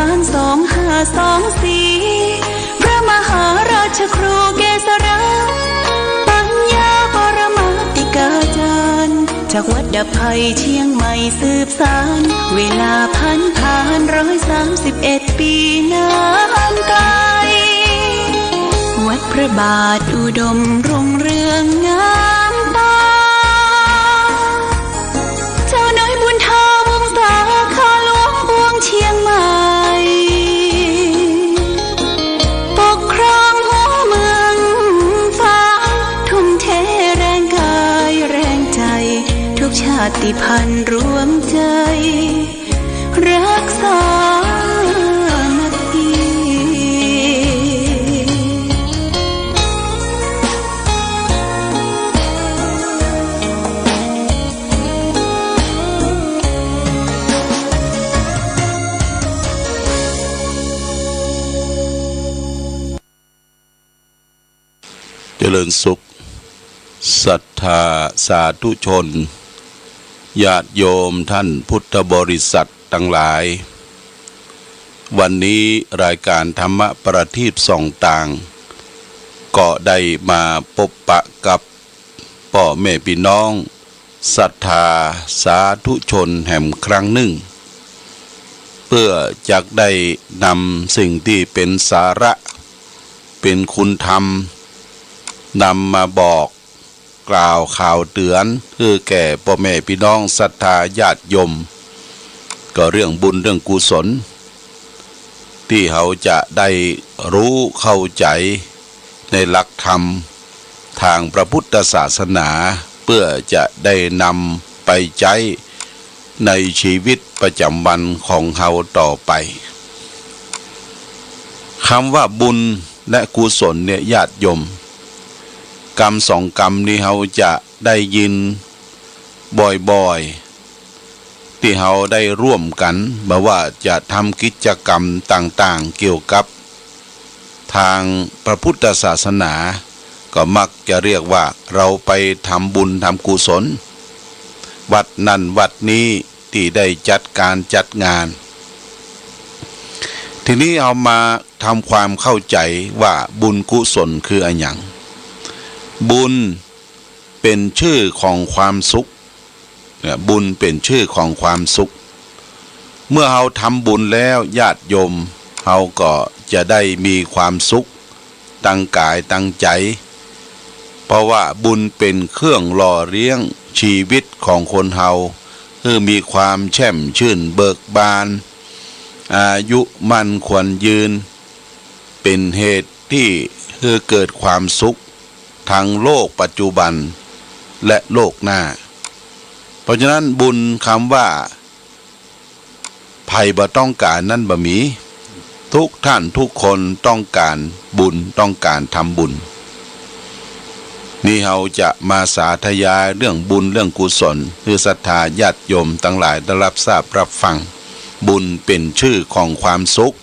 าร2524พระมหาราชครูเกษราปัญญาปรมาติกาจารย์จากวัดดับภัยเชียงใหม่สืบสานเวลาผ่าน131 ปีนานไกลวัดพระบาทอุดมรุ่งเรืองงามตาเจ้าน้อยบุญทาวงศาข้าหลวงปวงเชียงใหม่ปกครองหัวเมืองฟ้าทุ่มเทแรงกายแรงใจทุกชาติพันธุ์รวมใจรักษาเจริญสุขศรัทธาสาธุชนญาติโยมท่านพุทธบริษัททั้งหลายวันนี้รายการธรรมประทีปส่องต่างก็ได้มาพบปะกับพ่อแม่พี่น้องศรัทธาสาธุชนแห่งครั้งหนึ่งเพื่อจะได้นำสิ่งที่เป็นสาระเป็นคุณธรรมนำมาบอกกล่าวข่าวเตือนคือแก่พ่อแม่พี่น้องศรัทธาญาติโยมก็เรื่องบุญเรื่องกุศลที่เขาจะได้รู้เข้าใจในหลักธรรมทางพระพุทธศาสนาเพื่อจะได้นำไปใช้ในชีวิตประจำวันของเขาต่อไปคำว่าบุญและกุศลเนี่ยญาติโยมกรรมสองกรรมนี้เขาจะได้ยินบ่อยๆที่เขาได้ร่วมกันแบบว่าจะทำกิจกรรมต่างๆเกี่ยวกับทางพระพุทธศาสนาก็มักจะเรียกว่าเราไปทำบุญทำกุศลวัดนั่นวัดนี้ที่ได้จัดการจัดงานทีนี้เอามาทำความเข้าใจว่าบุญกุศลคืออะไรอย่างบุญเป็นชื่อของความสุขบุญเป็นชื่อของความสุขเมื่อเราทำบุญแล้วญาติโยมเราก็จะได้มีความสุขตั้งกายตั้งใจเพราะว่าบุญเป็นเครื่องหล่อเลี้ยงชีวิตของคนเราคือมีความแช่มชื่นเบิกบานอายุมั่นควรยืนเป็นเหตุที่คือเกิดความสุขทั้งโลกปัจจุบันและโลกหน้าเพราะฉะนั้นบุญคำว่าภัยบ่ต้องการนั่นบ่มีทุกท่านทุกคนต้องการบุญต้องการทำบุญนี่เราจะมาสาธยายเรื่องบุญเรื่องกุศลคือศรัทธาญาติโยมทั้งหลายได้รับทราบรับฟังบุญเป็นชื่อของความสุข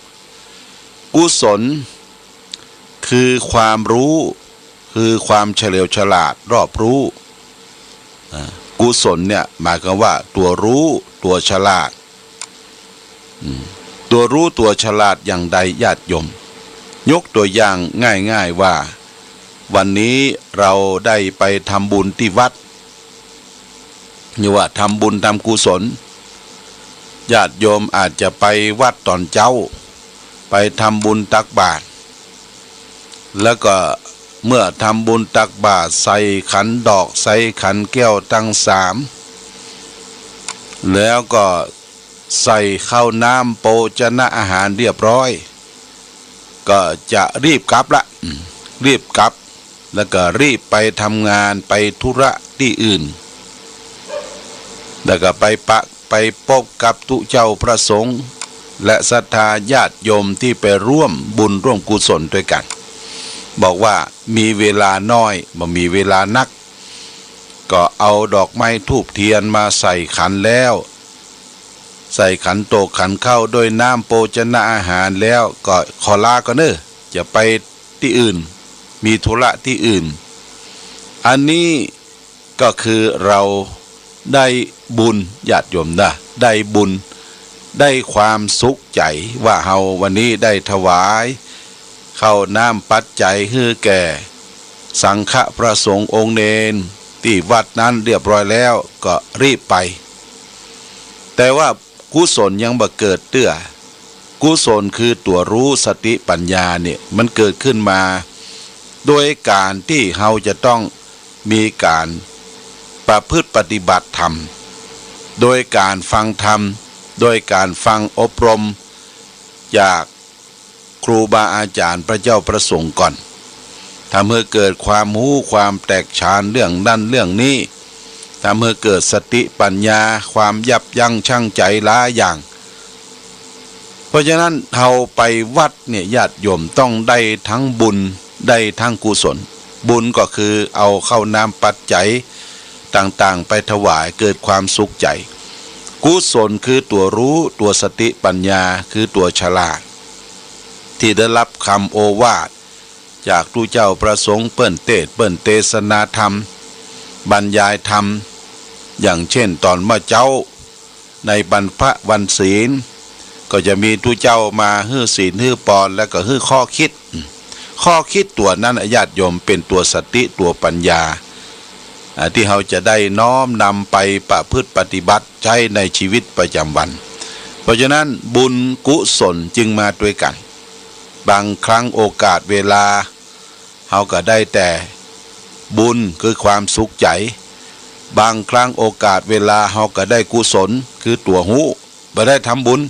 กุศลคือความรู้คือความเฉลียวฉลาดรอบรู้กุศลเนี่ยหมายความว่าตัวรู้ตัวฉลาดตัวรู้ตัวฉลาดอย่างใดญาติโยมยกตัวอย่างง่ายๆว่าวันนี้เราได้ไปทำบุญที่วัดนี่ว่าทำบุญทำกุศลญาติโยมอาจจะไปวัดตอนเช้าไปทำบุญตักบาตรแล้วก็เมื่อทำบุญตักบาตรใส่ขันดอกใส่ขันแก้วตั้ง3แล้วก็ใส่ข้าวน้ำโภชนะอาหารเรียบร้อยก็จะรีบกลับละรีบกลับแล้วก็รีบไปทำงานไปธุระที่อื่นแล้วก็ไปพบกับตุเจ้าพระสงฆ์และศรัทธาญาติโยมที่ไปร่วมบุญร่วมกุศลด้วยกันบอกว่ามีเวลาน้อยบ่มีเวลานักก็เอาดอกไม้ธูปเทียนมาใส่ขันแล้วใส่ขันโตกขันเข้าโดยน้ำโภชนะอาหารแล้วก็ขอลาก็เนอะจะไปที่อื่นมีธุระที่อื่นอันนี้ก็คือเราได้บุญญาติโยมนะได้บุญ ได้ความสุขใจว่าเฮาวันนี้ได้ถวายเข้าน้ำปัจจัยให้แก่สังฆพระสงฆ์องค์เนนที่วัดนั้นเรียบร้อยแล้วก็รีบไปแต่ว่ากุศลยังบ่เกิดเตื้อกุศลคือตัวรู้สติปัญญาเนี่ยมันเกิดขึ้นมาโดยการที่เฮาจะต้องมีการประพฤติปฏิบัติธรรมโดยการฟังธรรมโดยการฟังอบรมจากครูบาอาจารย์พระเจ้าประสงค์ก่อนทำให้เกิดความรู้ความแตกฉานเรื่องนั้นเรื่องนี้ทำให้เกิดสติปัญญาความยับยั้งชั่งใจหลายอย่างเพราะฉะนั้นเราไปวัดเนี่ยญาติโยมต้องได้ทั้งบุญได้ทั้งกุศลบุญก็คือเอาเข้าน้ำปัจจัยต่างๆไปถวายเกิดความสุขใจกุศลคือตัวรู้ตัวสติปัญญาคือตัวฉลาดที่ได้รับคำโอวาทจากผู้เจ้าประสงค์เปิ้นเทศนาธรรมบรรยายธรรมอย่างเช่นตอนเมื่อเจ้าในบรรพวันศีลก็จะมีผู้เจ้ามาฮื้อศีลฮื้อปอนแล้วก็ฮื้อข้อคิดตัวนั้นญาติโยมเป็นตัวสติตัวปัญญาที่เราจะได้น้อมนำไปประพฤติปฏิบัติใช้ในชีวิตประจำวันเพราะฉะนั้นบุญกุศลจึงมาด้วยกันบางครั้งโอกาสเวลาเราก็ได้แต่บุญคือความสุขใจบางครั้งโอกาสเวลาเราก็ได้กุศลคือตัวหูบ่ได้ทำบุญ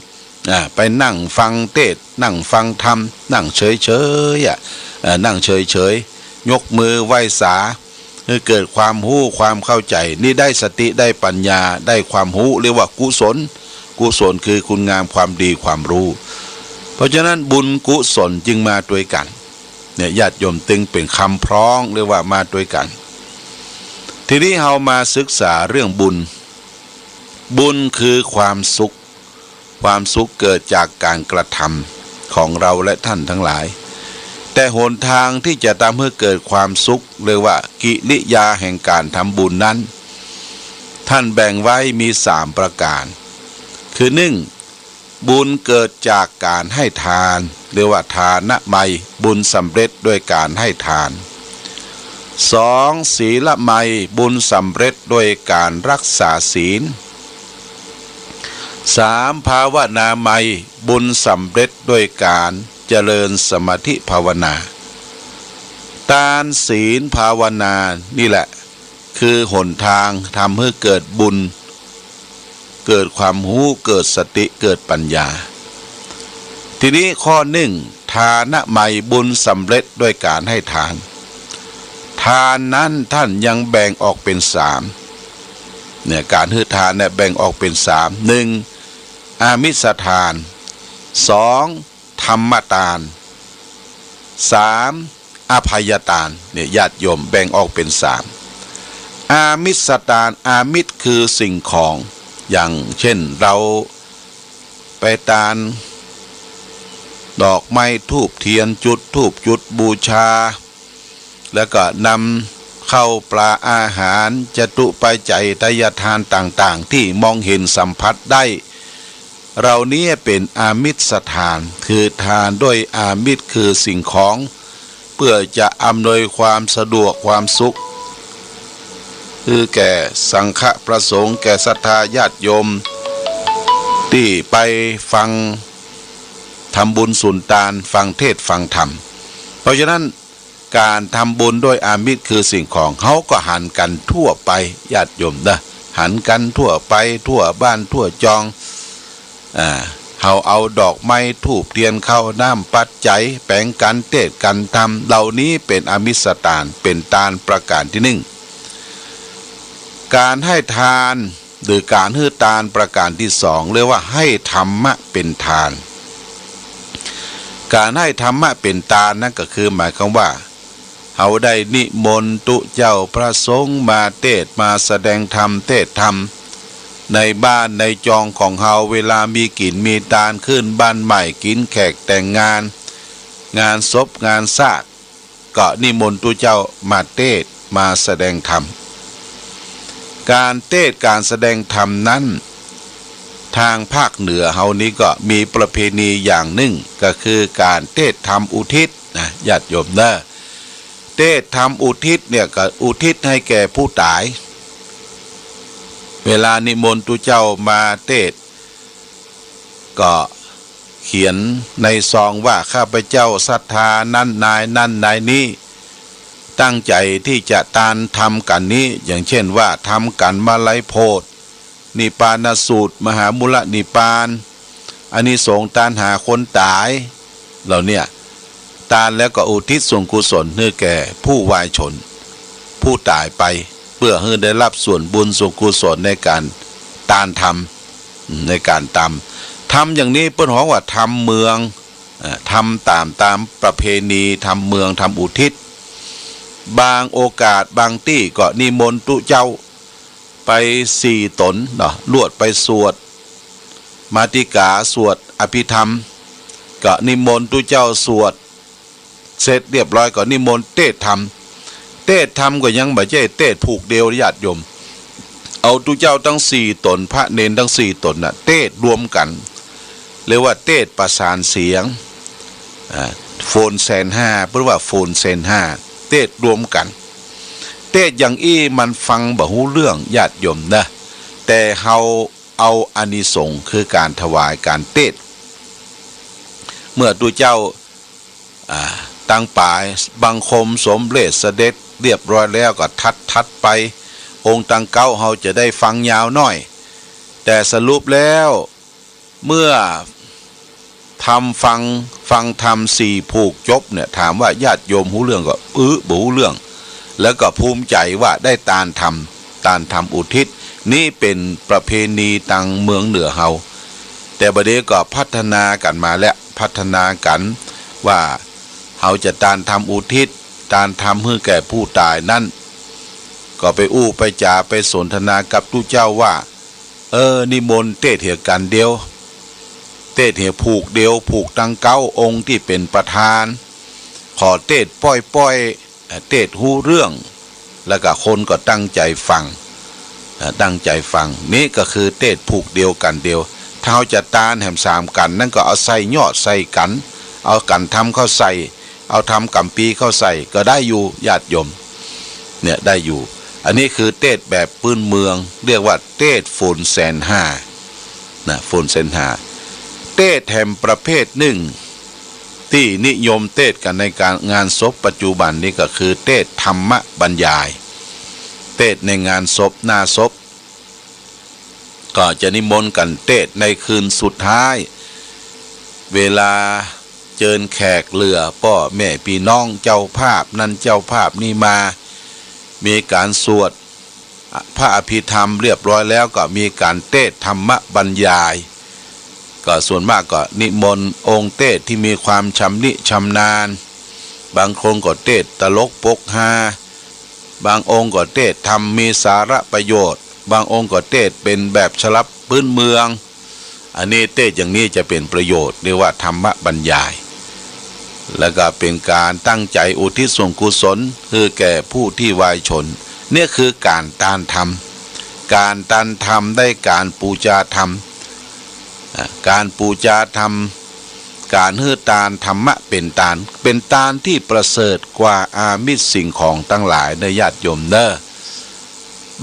ไปนั่งฟังเทศนั่งฟังธรรมนั่งเฉยๆนั่งเฉยๆยกมือไหว้สาให้เกิดความรู้ความเข้าใจนี่ได้สติได้ปัญญาได้ความรู้เรียกว่ากุศลคือคุณงามความดีความรู้เพราะฉะนั้นบุญกุศลจึงมาด้วยกันเนี่ยญาติโยมตึงเป็นคำพ้องเรียกว่ามาด้วยกันทีนี้เรามาศึกษาเรื่องบุญคือความสุขเกิดจากการกระทำของเราและท่านทั้งหลายแต่หนทางที่จะทำให้เกิดความสุขเรียกว่ากิริยาแห่งการทำบุญนั้นท่านแบ่งไว้มี3ประการคือ1บุญเกิดจากการให้ทานเรียกว่าทานไมยบุญสำเร็จด้วยการให้ทาน2ศีลไมยบุญสำเร็จด้วยการรักษาศีล3ภาวนาไมยบุญสำเร็จด้วยการเจริญสมาธิภาวนาทานศีลภาวนานี่แหละคือหนทางทำให้เกิดบุญเกิดความรู้เกิดสติเกิดปัญญาทีนี้ข้อ1ทานไมยบุญสำเร็จด้วยการให้ทานนั้นท่านยังแบ่งออกเป็น3เนี่ยการให้ทานเนี่ยแบ่งออกเป็น3 1อามิสทาน2ธรรมทาน3อภัยทานเนี่ยญาติโยมแบ่งออกเป็น3อามิสทานอามิสคือสิ่งของอย่างเช่นเราไปทานดอกไม้ธูปเทียนจุดบูชาแล้วก็นำข้าวปลาอาหารจตุปัจจัยทายทานต่างๆที่มองเห็นสัมผัสได้เรานี้เป็นอามิสทานคือทานด้วยอามิสคือสิ่งของเพื่อจะอำนวยความสะดวกความสุขคือแก่สังฆประสงค์แก่ศรัทธาญาติโยมที่ไปฟังทำบุญสุนทานฟังเทศฟังธรรมเพราะฉะนั้นการทำบุญด้วยอามิสคือสิ่งของเขาก็หันกันทั่วไปญาติโยมนะหันกันทั่วไปทั่วบ้านทั่วจองเขาเอาดอกไม้ธูปเทียนเข้าน้ำปัจจัยแบ่งกันเทศกันธรรมเหล่านี้เป็นอามิสทานเป็นทานประการที่1การให้ทานหรือการให้ทานประการที่2เรียกว่าให้ธรรมะเป็นทานการให้ธรรมะเป็นทานนั่นก็คือหมายความว่าเขาได้นิมนต์ตุเจ้าพระสงฆ์มาเทศมาแสดงธรรมเทศธรรมในบ้านในจองของเฮาเวลามีกินมีทานขึ้นบ้านใหม่กินแขกแต่งงานศพงานซากก็นิมนต์ตุเจ้ามาเทศมาแสดงธรรมการเทศการแสดงธรรมนั้น ทางภาคเหนือเฮานี้ก็มีประเพณีอย่างหนึ่งก็คือการเทศธรรมอุทิศนะญาติโยมนะเทศธรรมอุทิศเนี่ยก็อุทิศให้แก่ผู้ตายเวลานิมนต์ตุเจ้ามาเทศก็เขียนในซองว่าข้าพเจ้าศรัทธานั่นนายนั่นนายนี้ตั้งใจที่จะตานทำกันนี้อย่างเช่นว่าทำกันมาลัยโพธินิพพานสูตรมหามุลนิพพานอานิสงส์ตานหาคนตายเหล่าเนี่ยตานแล้วก็อุทิศส่วนกุศลให้แก่ผู้วายชนผู้ตายไปเพื่อให้ได้รับส่วนบุญส่วนกุศลในการตานทำในการทำอย่างนี้เปิ้นฮ้องว่าทำเมืองทำตามประเพณีทำเมืองทำอุทิศบางโอกาสบางที่ก็นิมนต์ตุเจ้าไป4 ตนเนาะลวดไปสวดมาติกาสวดอภิธรรมก็นิมนต์ตุเจ้าสวดเสร็จเรียบร้อยก็นิมนต์เทศธรรมก็ยังบ่ใช่เทศผูกเดียวญาติโยมเอาตุเจ้าทั้ง4 ตนพระเนนทั้ง4 ตนน่ะเทศรวมกันเรียกว่าเทศประสานเสียงโฟนแสนห้าเพราะว่าโฟนเซนห้าเทศรวมกันเทศอย่างอี้มันฟังบ่ฮู้เรื่องญาติโยมนะแต่เฮาเอาอานิสงส์คือการถวายการเทศเมื่อตุเจ้าตั้งปายบังคมสมเด็จเสด็จเรียบร้อยแล้วก็ทัดไปองค์ตังเก้าเฮาจะได้ฟังยาวหน่อยแต่สรุปแล้วเมื่อฟังธรรม4ผูกจบเนี่ยถามว่าญาติโยมหูเรื่องก็บ่หูเรื่องแล้วก็ภูมิใจว่าได้ตานทำอุทิศนี่เป็นประเพณีตังเมืองเหนือเฮาแต่บัดนี้ก็พัฒนากันมาและพัฒนากันว่าเฮาจะตานทำอุทิศตานทำให้แก่ผู้ตายนั่นก็ไปไปจาไปสนทนากับตุเจ้าว่านิมนต์เทศเหตุการเดียวเทศเหตุผูกเดียวผูกตั้ง9 องค์ที่เป็นประธานขอเทศป้อยเทศหูเรื่องแล้วก็คนก็ตั้งใจฟังนี่ก็คือเทศผูกเดียวกันเดียวถ้าเราจะตานแหม3 กันนั่นก็เอาใส่ยอดใส่กันเอากันทำเข้าใส่เอาทำกำปีเข้าใส่ก็ได้อยู่ญาติโยมเนี่ยได้อยู่อันนี้คือเทศแบบพื้นเมืองเรียกว่าเทศโฟนแสนห้านะโฟนแสนห้าเทศแห่งประเภทหนึ่งที่นิยมเทศกันในการงานศพปัจจุบันนี้ก็คือเทศธรรมบรรยายเทศในงานศพหน้าศพก็จะนิมนต์กันเทศในคืนสุดท้ายเวลาเจิญแขกเหลือพ่อแม่พี่น้องเจ้าภาพนั่นเจ้าภาพนี่มามีการสวดพระอภิธรรมเรียบร้อยแล้วก็มีการเทศธรรมบรรยายก็ส่วนมากก็นิมนต์องค์เทศที่มีความชำนาญบางคนก็เทศตลกปกฮาบางองค์ก็เทศทำมีสาระประโยชน์บางองค์ก็เทศเป็นแบบฉลับพื้นเมืองอันนี้เทศอย่างนี้จะเป็นประโยชน์เรียกว่าธรรมบรรยายแล้วก็เป็นการตั้งใจอุทิศส่วนกุศลคือแก่ผู้ที่วายชนเนี่ยคือการตานธรรมได้การปูจาธรรมการปูจาธรรมการฮือตานธรรมะเป็นตานที่ประเสริฐกว่าอามิสสิ่งของทั้งหลายในญาติโยมเด้อ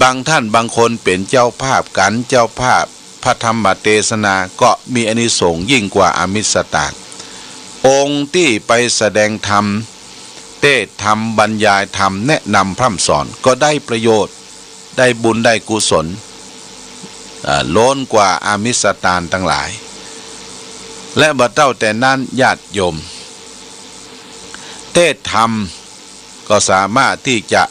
บางท่านบางคนเป็นเจ้าภาพกันเจ้าภาพพระธรรมเทศนาก็มีอานิสงส์ยิ่งกว่าอามิสต่างองค์ที่ไปแสดงธรรมเทศธรรมบรรยายธรรมแนะนำพร่ำสอนก็ได้ประโยชน์ได้บุญได้กุศลล้นกว่าอามิสตานทั้งหลายและบ่เต้าแต่นั้นญาติโยมเทศธรรมก็สามารถที่จะ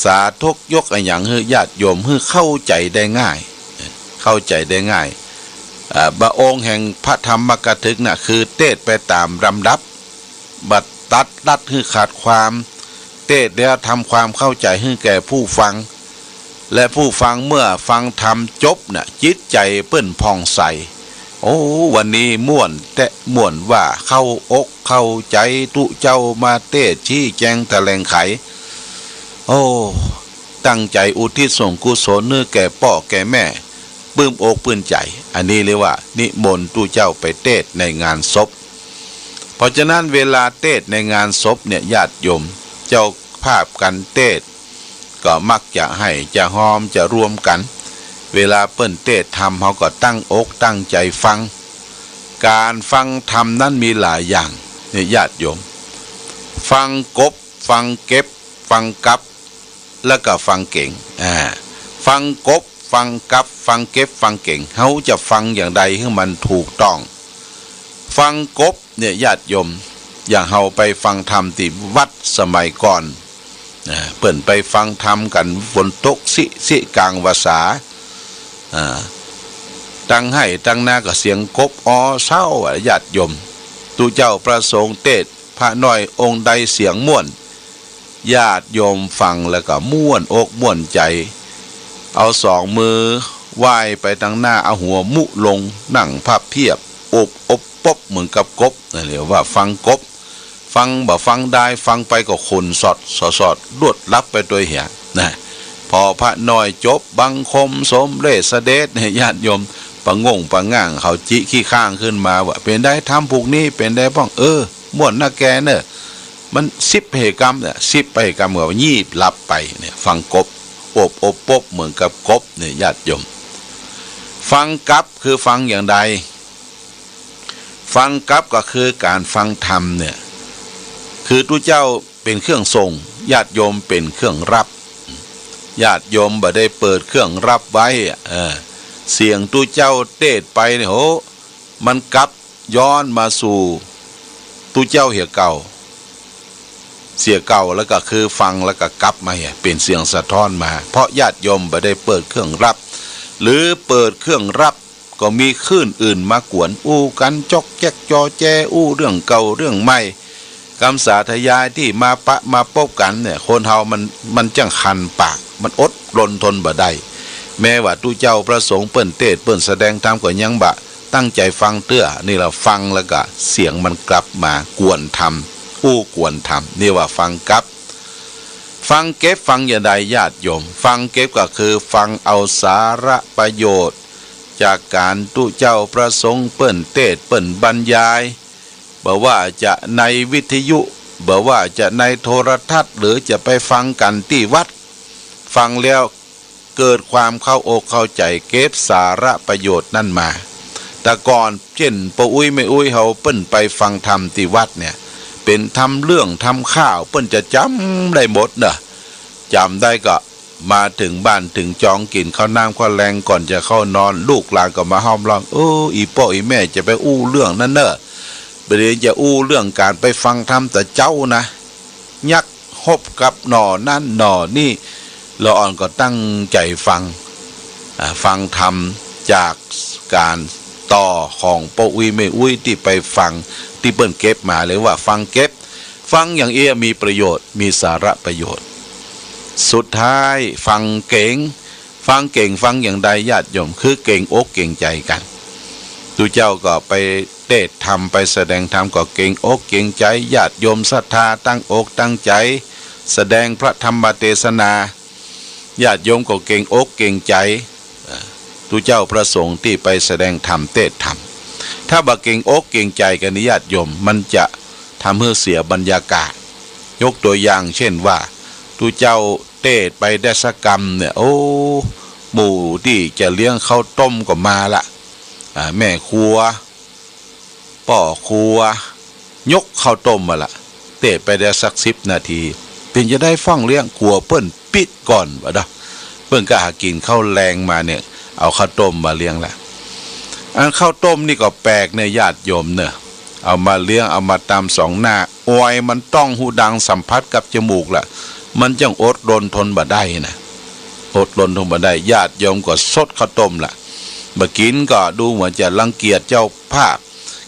สาธกยกอย่างให้ญาติโยมให้เข้าใจได้ง่ายบะองค์แห่งพระธรรมกถึกน่ะคือเทศไปตามลำดับบัดตัดให้ขาดความเทศแล้วทำความเข้าใจให้แก่ผู้ฟังและผู้ฟังเมื่อฟังธรรมจบน่ะจิตใจเปิ้นผ่องใสวันนี้ม่วนว่าเข้าอกเข้าใจตุเจ้ามาเทศชี้แจงแถลงไขตั้งใจอุทิศส่งกุศลเนื้อแก่พ่อแก่แม่ ปลื้มอกปลื้มใจอันนี้เรียกว่านิมนต์ตู้เจ้าไปเทศในงานศพเพราะฉะนั้นเวลาเทศในงานศพเนี่ยญาติโยมเจ้าภาพกันเทศก็มักจะให้จะหอมจะรวมกันเวลาเปิ้นเทศธรรมเขาก็ตั้งอกตั้งใจฟังการฟังธรรมนั้นมีหลายอย่างเนี่ยญาติโยมฟังกบฟังเก็บฟังกับแล้วก็ฟังเก่งฟังกบฟังกับฟังเก็บฟังเก่งเขาจะฟังอย่างใดให้มันถูกต้องฟังกบเนี่ยญาติโยมอย่างเฮาไปฟังธรรมที่วัดสมัยก่อนเปิ่นไปฟังธรรมกันฝนตกสิกลางวาสาตั้งให้ตั้งหน้าก็เสียงกบอ้อเศร้าญาติโยมตูเจ้าประสงค์เทศพระน้อยองค์ใดเสียงม่วนญาติโยมฟังแล้วก็ม่วนอกม่วนใจเอาสองมือไหว้ไปทางหน้าเอาหัวมุลงนั่งพับเพียบอกปบเหมือนกับกบนั่นเรียกว่าฟังกบฟังบ่ฟังได้ฟังไปก็คนสอดรวดลับไปตัวเหียนะพอพระน้อยจบบังคมสมเลสเดชเนี่ยญาติโยมประงงประง่างเขาจิขี้ข้างขึ้นมาว่าเป็นได้ทำพวกนี้เป็นได้บ้องม่วนหน้าแกเนอะมัน10 เหตุกรรมเนี่ย10 เหตุกรรมก็ยีบลับไปเนี่ยฟังกบอบปบเหมือนกับกบเนี่ยญาติโยมฟังกับคือฟังอย่างใดฟังกับก็คือการฟังธรรมเนี่ยคือตู้เจ้าเป็นเครื่องส่งญาติโยมเป็นเครื่องรับญาติโยมบ่ได้เปิดเครื่องรับไว้เสียงตู้เจ้าเทศไปเนี่ยโหมันกลับย้อนมาสู่ตู้เจ้าเหี่ยเก่าเสียเก่าแล้วก็คือฟังแล้วก็กลับมาเป็นเสียงสะท้อนมาเพราะญาติโยมบ่ได้เปิดเครื่องรับหรือเปิดเครื่องรับก็มีคลื่นอื่นมากวนอู้กันจอกแจ๊กจอแจอู้เรื่องเก่าเรื่องใหม่คำสาธยายที่มาปะมาพบกันเนี่ยคนเฮามันจังคันปากมันอดรนทนบ่ได้แม้ว่าตู้เจ้าประสงค์เปิ้นเทศเปิ้นแสดงธรรมก็ยังบะตั้งใจฟังเตื้อนี่เราฟังแล้วก็เสียงมันกลับมากวนธรรมอู้กวนธรรมนี่ว่าฟังกับฟังเก็บฟังอย่างใดญาติโยมฟังเก็บก็คือฟังเอาสาระประโยชน์จากการตู้เจ้าประสงค์เปิ้นเทศเปิ้นบรรยายบ่ว่าจะในวิทยุบ่ว่าจะในโทรทัศน์หรือจะไปฟังกันที่วัดฟังแล้วเกิดความเข้าอกเข้าใจเก็บสาระประโยชน์นั่นมาแต่ก่อนเช่นปู่อุ้ยไม่อุ้ยเฮาเปิ้นไปฟังธรรมที่วัดเนี่ยเป็นทำเรื่องทำข้าวเปิ้นจะจำได้หมดเนอะจำได้ก็มาถึงบ้านถึงจองกินข้าวน้ำข้าวแรงก่อนจะเข้านอนลูกหลานก็มาห้อมร้องอีพ่ออีแม่จะไปอู้เรื่องนั่นเนอะประเดี๋ยวจะอู้เรื่องการไปฟังธรรมแต่เจ้านะยักฮบกับหน่อนั่นหน่อนี่เราอ่อนก็ตั้งใจฟังธรรมจากการต่อของปู่อุ้ยแม่อุ้ยที่ไปฟังที่เปิ้นเก็บมาเลยว่าฟังเก็บฟังอย่างมีประโยชน์มีสาระประโยชน์สุดท้ายฟังเก่งฟังอย่างใดญาติโยมคือเก่งอกเก่งใจกันตูเจ้าก็ไปเทศธรรมไปแสดงธรรมก็เก่งอกเก่งใจญาติโยมศรัทธาตั้งอกตั้งใจแสดงพระธรรมเทศนาญาติโยมก็เก่งอกเก่งใจตูเจ้าประสงค์ที่ไปแสดงธรรมเทศธรรมถ้าบ่เก่งอกเก่งใจกันญาติโยมมันจะทำให้เสียบรรยากาศยกตัวอย่างเช่นว่าตูเจ้าเทศไปได้สักกรรมเนี่ยหมู่ที่จะเลี้ยงข้าวต้มก็มาละแม่ครัวป่อครัวยกข้าวต้มมาละเทศไปได้สัก10 นาทีเป็นจะได้ฟังเลี้ยงครัวเปิ้นปิดก่อนวะเด้อเปิ้นก็หากินข้าวแรงมาเนี่ยเอาข้าวต้มมาเลี้ยงละอันข้าวต้มนี่ก็แปลกในญาติโยมเนอะเอามาเลี้ยงเอามาตาม2 หน้าออยมันต้องหูดังสัมผัสกับจมูกละมันจังอดรนทนบ่ได้นะอดรนทนบ่ได้ญาติโยมก็สดข้าวต้มละบ่กินก็ดูเหมือนจะรังเกียจเจ้าภาพ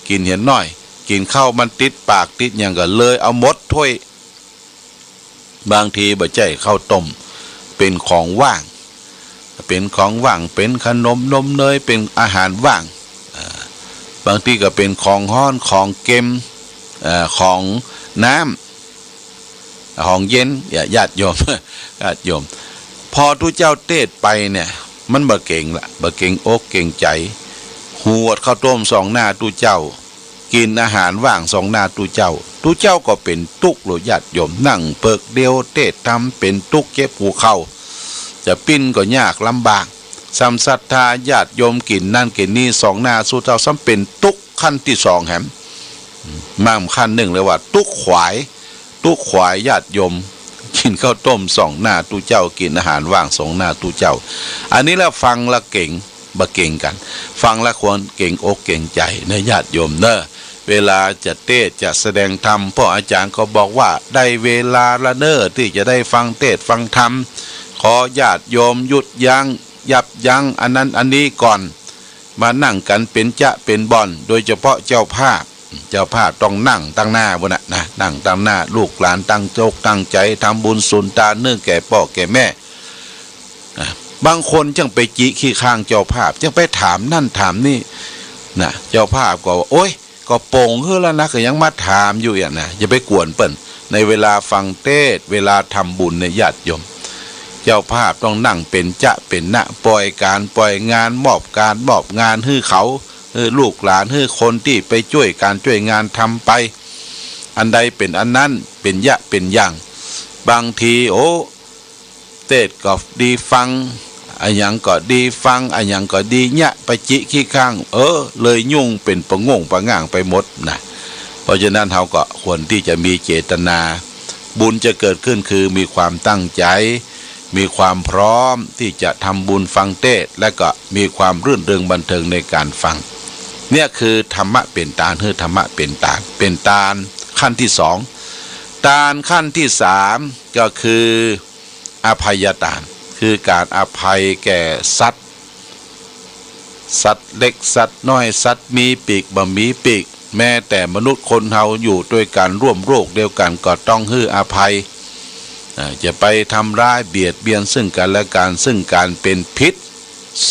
กินเห็นน้อยกินข้าวมันติดปากติดอย่างก็เลยเอาหมดถ้วยบางทีบ่ใจข้าวต้มเป็นของว่างเป็นขนมนมเนยเป็นอาหารว่างบางทีก็เป็นของฮ้อนของเค็มของน้ำของเย็นญาติโยมพอทุเจ้าเทศไปเนี่ย มันบ่เก่งละบ่เก่งอกเก่งใจหวดข้าวต้มสองหน้าตู้เจ้ากินอาหารว่างสองหน้าตู้เจ้าก็เป็นตุกโลญาติโยมนั่งเปิกเดียวเตะทำเป็นตุกเก็บหูเข้าจะปิ้นก็ยากลำบากสัมศรัทธาญาติโยมกินนั่นกินนี่สองหน้าสู้เจ้าซ้ำเป็นตุกขั้นที่สองแหมมั่มขั้นหนึ่งเลยว่าตุกขวายญาติโยมกินข้าวต้มสองหน้าตู้เจ้ากินอาหารว่างสองหน้าตู้เจ้าอันนี้แล้วฟังละเก่งบ่เก่งกันฟังละควรเก่งอกเก่งใจเนื้อญาติโยมเนอะเวลาจะเทศจะแสดงธรรมพ่ออาจารย์ก็บอกว่าได้เวลาละเนอที่จะได้ฟังเทศฟังธรรมขอญาติโยมหยุดยับยั้งอันนั้นอันนี้ก่อนมานั่งกันเป็นจะเป็นบ่อนโดยเฉพาะเจ้าภาพต้องนั่งตั้งหน้าบนนะนั่งตั้งหน้าลูกหลานตั้งโจกตั้งใจทำบุญสุนทานเนื่องแก่พ่อแก่แม่บางคนจังไปจิขี้ข้างเจ้าภาพจังไปถามนั่นถามนี่นะเจ้าภาพก็โอ๊ยก็โป่งเฮ้อแล้วนะก็ยังมาถามอยู่อย่างนะอย่าไปกวนเปิ้นในเวลาฟังเทศเวลาทำบุญในญาติโยมเจ้าภาพต้องนั่งเป็นจะเป็นนะปล่อยงานมอบงานให้เขาลูกหลานให้คนที่ไปช่วยงานทำไปอันใดเป็นอันนั้นเป็นยะเป็นอย่างบางทีโอ้เทศก็ดีฟังอันยังก็ดีฟังอันยังก็ดีเนี่ยไปจิขี้ข้างเลยยุ่งเป็นประงงประง่างไปหมดนะเพราะฉะนั้นเราก็ควรที่จะมีเจตนาบุญจะเกิดขึ้นคือมีความตั้งใจมีความพร้อมที่จะทำบุญฟังเทศและก็มีความรื่นเริงบันเทิงในการฟังเนี่ยคือธรรมะเป็นตาลธรรมะเป็นตาลขั้นที่สองตาลขั้นที่สามก็คืออภัยทานคือการอภัยแก่สัตว์เล็กสัตว์น้อยสัตว์มีปีกบ่มีปีกแม้แต่มนุษย์คนเฮาอยู่ด้วยกันร่วมโรคเดียวกันก็ต้องให้อภัยจะไปทำร้ายเบียดเบียนซึ่งกันและกันซึ่งการเป็นพิษ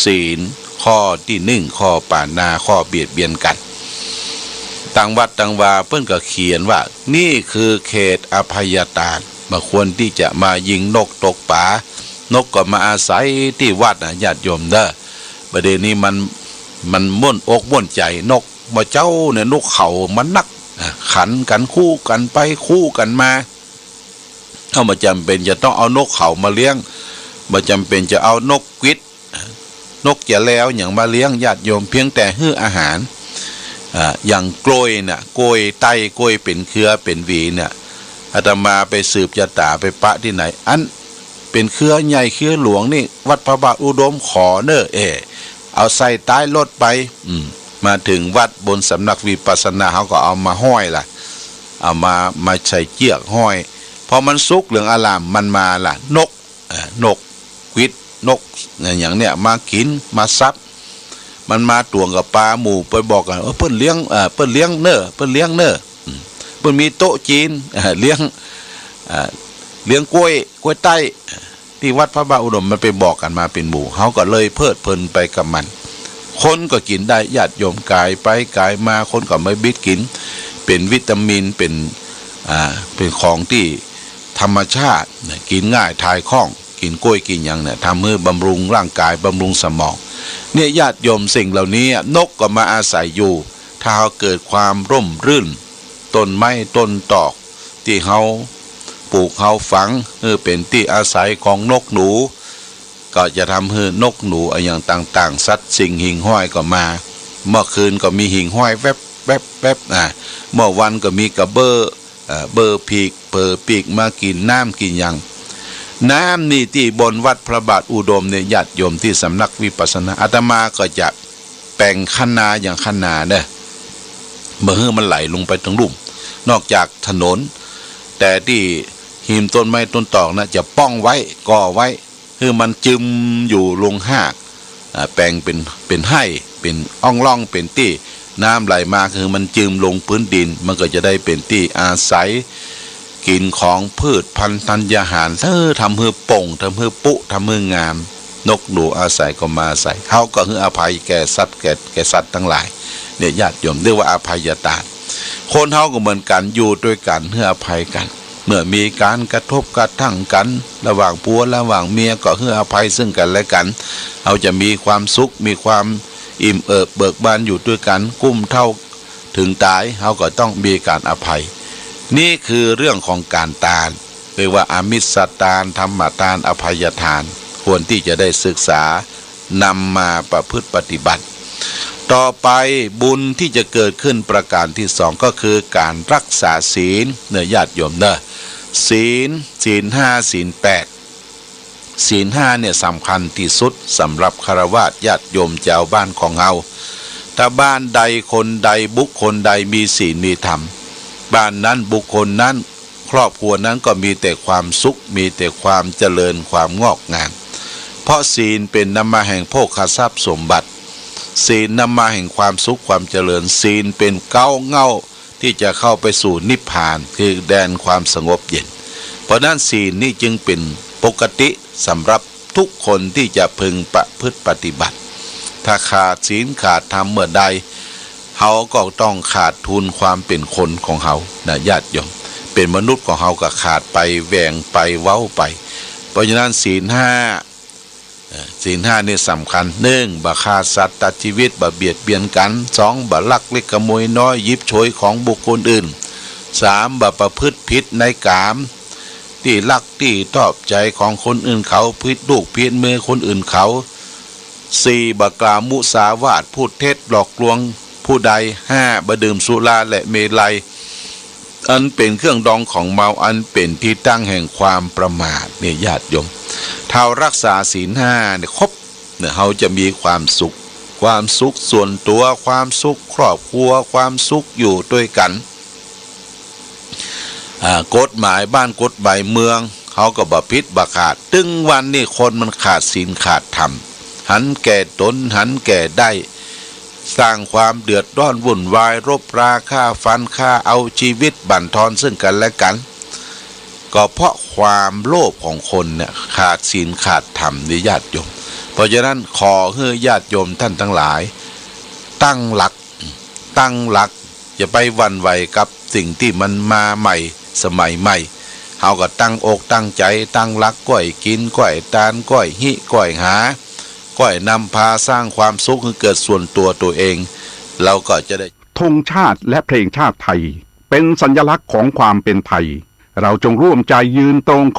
ศีลข้อที่หนึ่งข้อปานาข้อเบียดเบียนกันต่างวัดต่างวาเพิ่นก็เขียนว่านี่คือเขตอภัยทานมาควรที่จะมายิงนกตกป่านกก็มาอาศัยที่วัดญาติโยมเด้อประเด็นนี้มันม่วนอกม่วนใจนกมาเจ้าเนี่ยนกเขามันนักขันกันคู่กันไปคู่กันมาถ้ามาจำเป็นจะต้องเอานกเขามาเลี้ยงมาจำเป็นจะเอานกกวิดนกจะแล้วอย่างมาเลี้ยงญาติโยมเพียงแต่ให้อาหารอย่างกล้วยเนี่ยกล้วยไต้กล้วยเป็นเครือเป็นหวีเนี่ยอาตมาไปสืบจะตาไปปะที่ไหนอันเป็นเครือใหญ่เครือหลวงนี่วัดพระบาทอุดมขอเนอเอาใส่ใต้รถไปมาถึงวัดบนสำนักวิปัสสนาเขาก็เอามาห้อยล่ะเอามาใส่เชือกห้อยพอมันสุกเหลืองอลามมันมาล่ะนกกวิดนกอย่างเนี้ยมากินมาซับมันมาตวงกับปลาหมูไปบอกกันเพิ่นเลี้ยงเพิ่นเลี้ยงเนอเพิ่นมีโต๊ะจีนเลี้ยงกล้วยไต้ที่วัดพระบาทอุดมมันไปบอกกันมาเป็นหมู่เขาก็เลยเพลิดเพลินไปกับมันคนก็กินได้ญาติโยมกายไปกายมาคนก็ไม่บิดกินเป็นวิตามินเป็นของที่ธรรมชาติกินง่ายทายคล่องกินกล้วยกินอย่างเนี่ยทำให้บำรุงร่างกายบำรุงสมองเนี่ยญาติโยมสิ่งเหล่านี้นกก็มาอาศัยอยู่ถ้าเขาเกิดความร่มรื่นต้นไม้ต้นตอกที่เขาปลูกเขาฝังเป็นที่อาศัยของนกหนูก็จะทำให้นกหนูอย่างต่างๆสัตว์สิ่งหิ่งห้อยก็มาเมื่อคืนก็มีหิ่งห้อยแวบเมื่อวันก็มีกระเบอร์ปีกมากินน้ำกินอย่างน้ำนี่ที่บนวัดพระบาทอุดมเนี่ยญาติโยมที่สำนักวิปัสสนาอาตมาก็จะแป่งคันนาอย่างคันนาเนี่ยเมื่อมันไหลลงไปตรงลุ่มนอกจากถนนแต่ที่หิมต้นไม้ต้นตอกนะจะป้องไว้ก่อไว้คือมันจึมอยู่ลงหากแปลงเป็นให้เป็นอ่องล่องเป็นที่น้ำไหลมาคือมันจึมลงพื้นดินมันก็จะได้เป็นที่อาศัยกินของพืชพันธุ์ธัญญาหารทำให้ป่งทำให้ปุทำให้งามนกหนูอาศัยก็มาอาศัยเขาก็ให้อภัยแก่สัตว์แก่สัตว์ทั้งหลายเนี่ยญาติโยมเรียกว่าอภัยทานคนเขาก็เหมือนกันอยู่ด้วยกันให้อภัยกัน เมื่อมีการกระทบกระทั่งกันระหว่างผัวระหว่างเมียก็ให้อภัยซึ่งกันและกันเราจะมีความสุขมีความอิ่มเอิบเบิกบานอยู่ด้วยกันกุ้มเท่าถึงตายเราก็ต้องมีการอภัยนี่คือเรื่องของการทานเรียกว่าอามิสทานธรรมทานอภัยทานควรที่จะได้ศึกษานำมาประพฤติปฏิบัติต่อไปบุญที่จะเกิดขึ้นประการที่สองก็คือการรักษาศีลเนื้อญาติโยมเนอะศีลห้าศีลแปดศีลห้าเนี่ยสำคัญที่สุดสำหรับฆราวาสญาติโยมชาวบ้านของเราถ้าบ้านใดคนใดบุคคลใดมีศีลมีธรรมบ้านนั้นบุคคลนั้นครอบครัวนั้นก็มีแต่ความสุขมีแต่ความเจริญความงอกงามเพราะศีลเป็นนำมาแห่งโภคทรัพย์สมบัติศีลนำมาแห่งความสุขความเจริญศีลเป็นเก้าเง่าที่จะเข้าไปสู่นิพพานคือแดนความสงบเย็นเพราะนั้นศีลนี่จึงเป็นปกติสำหรับทุกคนที่จะพึงประพฤติปฏิบัติถ้าขาดศีลขาดธรรมเมื่อใดเขาก็ต้องขาดทุนความเป็นคนของเขานะญาติโยมเป็นมนุษย์ของเขาก็ขาดไปแหว่งไปเว้าไปเพราะฉะนั้นศีลห้านี่สำคัญหนึ่งบ่ฆ่าสัตว์ตัดชีวิตบ่เบียดเบียนกันสองบ่ลักเล็กขโมยน้อยยิบโฉยของบุคคลอื่นสามบ่ประพฤติผิดในกามที่ลักที่ตอบใจของคนอื่นเขาพิษลูกพิษเมื่อคนอื่นเขาสี่บ่กล่าวมุสาวาทพูดเท็จหลอกลวงผู้ใดห้าบ่ดื่มสุราและเมลัยอันเป็นเครื่องดองของเมาอันเป็นที่ตั้งแห่งความประมาทเนี่ยญาติโยมถ้ารักษาศีลห้าเนี่ยครบเนี่ยเขาจะมีความสุขส่วนตัวความสุขครอบครัวความสุขอยู่ด้วยกันกฎหมายบ้านกฎหมายเมืองเขาก็บ่ผิดบ่ขาดตึงวันนี่คนมันขาดศีลขาดธรรมหันแก่ตนหันแก่ได้สร้างความเดือดร้อนวุ่นวายรบราฆ่าฟันฆ่าเอาชีวิตบั่นทอนซึ่งกันและกันก็เพราะความโลภของคนเนี่ยขาดศีลขาดธรรมในญาติโยมเพราะฉะนั้นขอให้ญาติโยมท่านทั้งหลายตั้งหลักอย่าไปหวั่นไหวกับสิ่งที่มันมาใหม่สมัยใหม่เฮาก็ตั้งอกตั้งใจตั้งหลักก้อยกินก้อยทานก้อยหิก้อยหาก้อยนำพาสร้างความสุขให้เกิดส่วนตัวเองเราก็จะได้ธงชาติและเพลงชาติไทยเป็นสัญลักษณ์ของความเป็นไทยเราจงร่วมใจยืนตรง